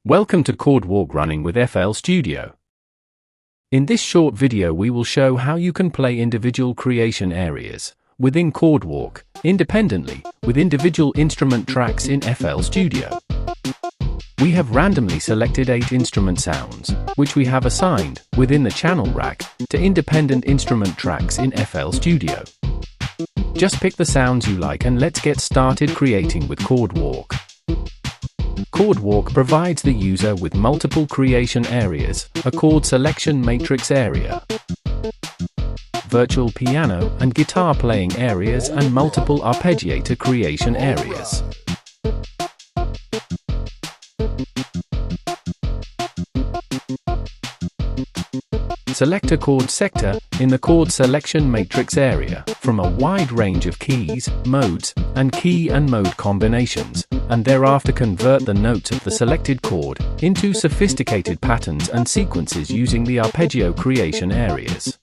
Welcome to Chordwalk running with FL Studio. In this short video we will show how you can play individual creation areas within Chordwalk independently with individual instrument tracks in FL Studio. We have randomly selected 8 instrument sounds, which we have assigned within the channel rack to independent instrument tracks in FL Studio. Just pick the sounds you like and let's get started creating with Chordwalk. Chordwalk provides the user with multiple creation areas, a chord selection matrix area, virtual piano and guitar playing areas, and multiple arpeggiator creation areas. Select a chord sector in the chord selection matrix area from a wide range of keys, modes, and key and mode combinations, and thereafter convert the notes of the selected chord into sophisticated patterns and sequences using the arpeggio creation areas.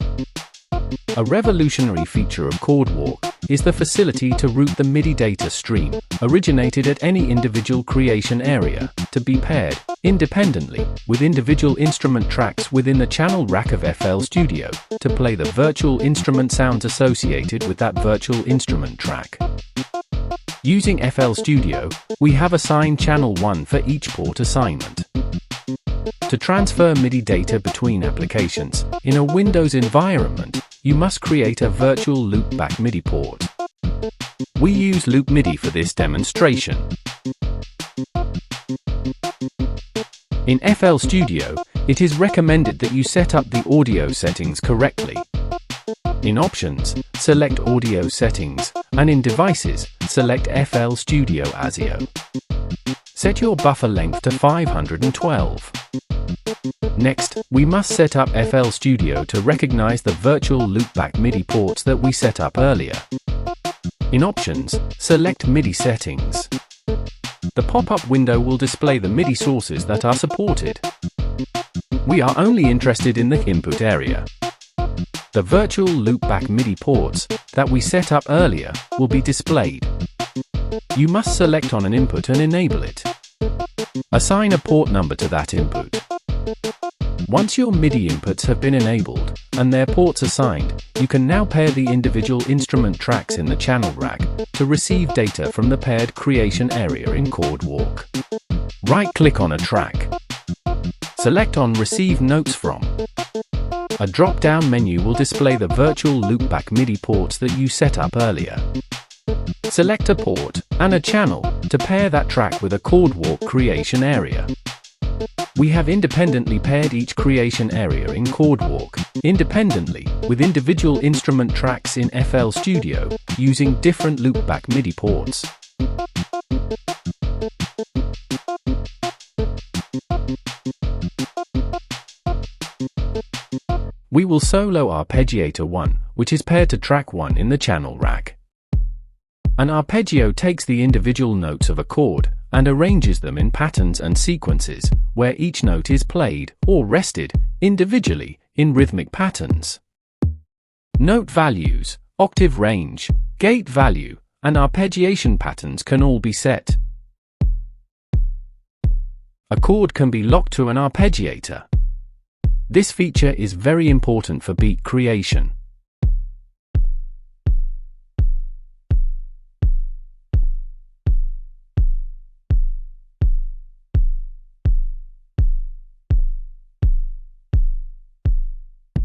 A revolutionary feature of Chordwalk is the facility to route the MIDI data stream, originated at any individual creation area, to be paired independently with individual instrument tracks within the channel rack of FL Studio to play the virtual instrument sounds associated with that virtual instrument track. Using FL Studio, we have assigned channel 1 for each port assignment. To transfer MIDI data between applications in a Windows environment, you must create a virtual loopback MIDI port. We use Loop MIDI for this demonstration. In FL Studio, it is recommended that you set up the audio settings correctly. In Options, select Audio Settings, and in Devices, select FL Studio ASIO. Set your buffer length to 512. Next, we must set up FL Studio to recognize the virtual loopback MIDI ports that we set up earlier. In Options, select MIDI Settings. The pop-up window will display the MIDI sources that are supported. We are only interested in the input area. The virtual loopback MIDI ports that we set up earlier will be displayed. You must select on an input and enable it. Assign a port number to that input. Once your MIDI inputs have been enabled and their ports assigned, you can now pair the individual instrument tracks in the channel rack to receive data from the paired creation area in Chordwalk. Right-click on a track. Select on Receive Notes From. A drop-down menu will display the virtual loopback MIDI ports that you set up earlier. Select a port and a channel to pair that track with a Chordwalk creation area. We have independently paired each creation area in Chordwalk independently with individual instrument tracks in FL Studio using different loopback MIDI ports. We will solo arpeggiator 1, which is paired to track 1 in the channel rack. An arpeggio takes the individual notes of a chord and arranges them in patterns and sequences, where each note is played or rested individually in rhythmic patterns. Note values, octave range, gate value, and arpeggiation patterns can all be set. A chord can be locked to an arpeggiator. This feature is very important for beat creation.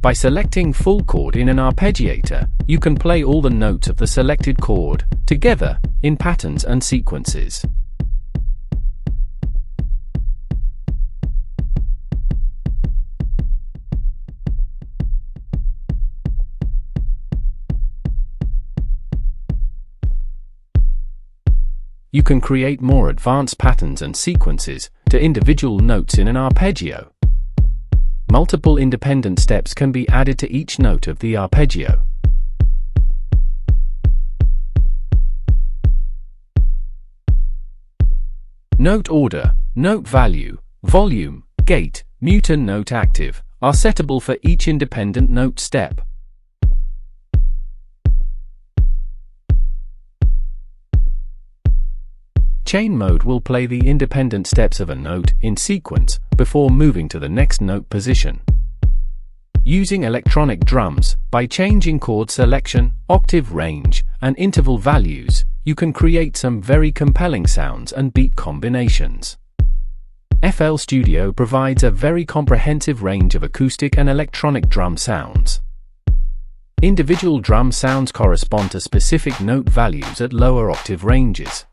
By selecting full chord in an arpeggiator, you can play all the notes of the selected chord together in patterns and sequences. You can create more advanced patterns and sequences to individual notes in an arpeggio. Multiple independent steps can be added to each note of the arpeggio. Note order, note value, volume, gate, mute and note active are settable for each independent note step. chain mode will play the independent steps of a note in sequence before moving to the next note position. Using electronic drums, by changing chord selection, octave range, and interval values, you can create some very compelling sounds and beat combinations. FL Studio provides a very comprehensive range of acoustic and electronic drum sounds. Individual drum sounds correspond to specific note values at lower octave ranges.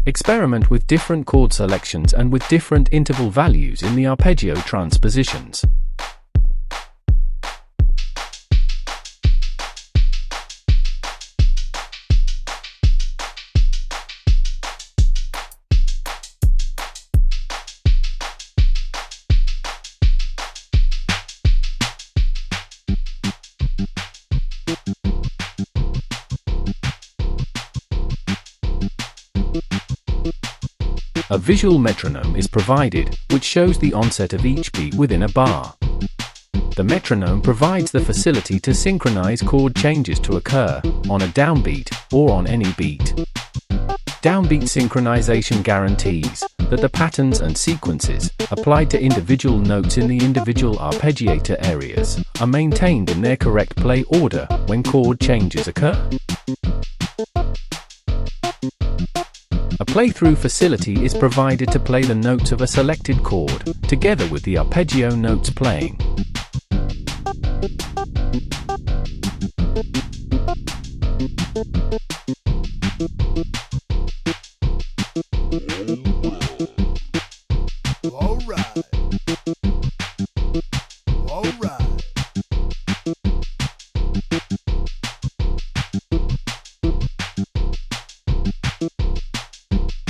Experiment with different chord selections and with different interval values in the arpeggio transpositions. A visual metronome is provided, which shows the onset of each beat within a bar. The metronome provides the facility to synchronize chord changes to occur on a downbeat or on any beat. Downbeat synchronization guarantees that the patterns and sequences applied to individual notes in the individual arpeggiator areas are maintained in their correct play order when chord changes occur. A playthrough facility is provided to play the notes of a selected chord, together with the arpeggio notes playing.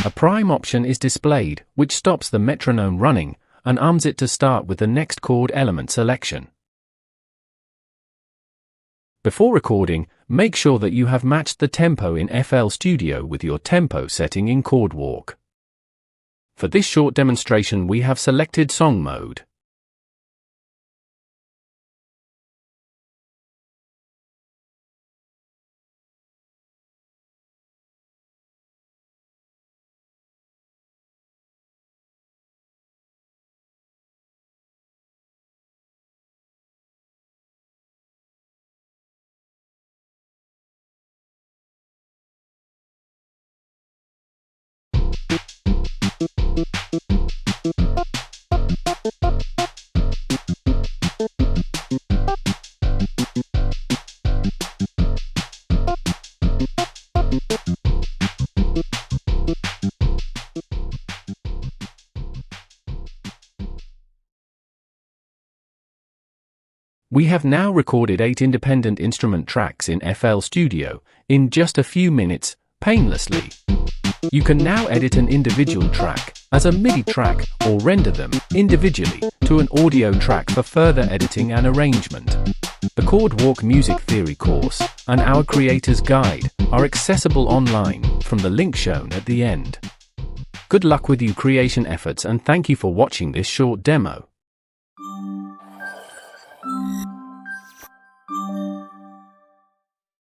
A prime option is displayed, which stops the metronome running and arms it to start with the next chord element selection. Before recording, make sure that you have matched the tempo in FL Studio with your tempo setting in Chordwalk. For this short demonstration, we have selected song mode. We have now recorded 8 independent instrument tracks in FL Studio in just a few minutes, painlessly. You can now edit an individual track as a MIDI track or render them individually to an audio track for further editing and arrangement. The Chordwalk Music Theory course and our Creator's Guide are accessible online from the link shown at the end. Good luck with your creation efforts, and thank you for watching this short demo.